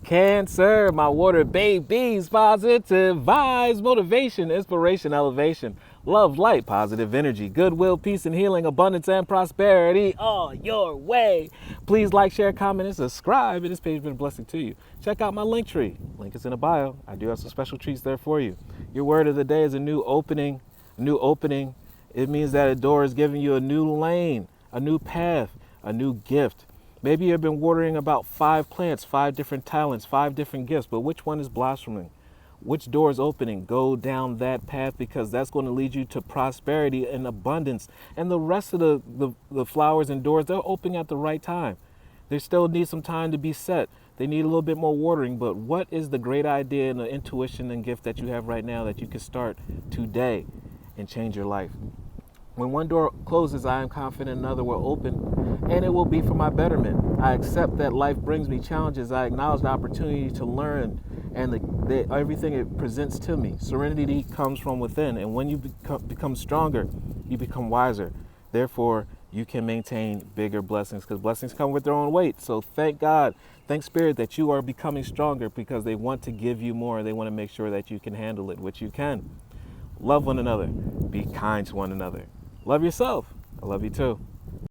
Cancer, my water babies, positive vibes, motivation, inspiration, elevation, love, light, positive energy, goodwill, peace and healing, abundance and prosperity all your way. Please like, share, comment, and subscribe. And this page has been a blessing to you. Check out my LinkTree. Link is in the bio. I do have some special treats there for you. Your word of the day is a new opening. A new opening. It means that a door is giving you a new lane, a new path, a new gift. Maybe you've been watering about 5 plants, 5 different talents, 5 different gifts, but which one is blossoming? Which door is opening? Go down that path, because that's going to lead you to prosperity and abundance. And the rest of the flowers and doors, they're opening at the right time. They still need some time to be set. They need a little bit more watering, but what is the great idea and the intuition and gift that you have right now that you can start today and change your life? When one door closes, I am confident another will open, and it will be for my betterment. I accept that life brings me challenges. I acknowledge the opportunity to learn and everything it presents to me. Serenity comes from within, and when you become stronger, you become wiser. Therefore, you can maintain bigger blessings, because blessings come with their own weight. So thank God, thank Spirit that you are becoming stronger, because they want to give you more. They want to make sure that you can handle it, which you can. Love one another. Be kind to one another. Love yourself. I love you too.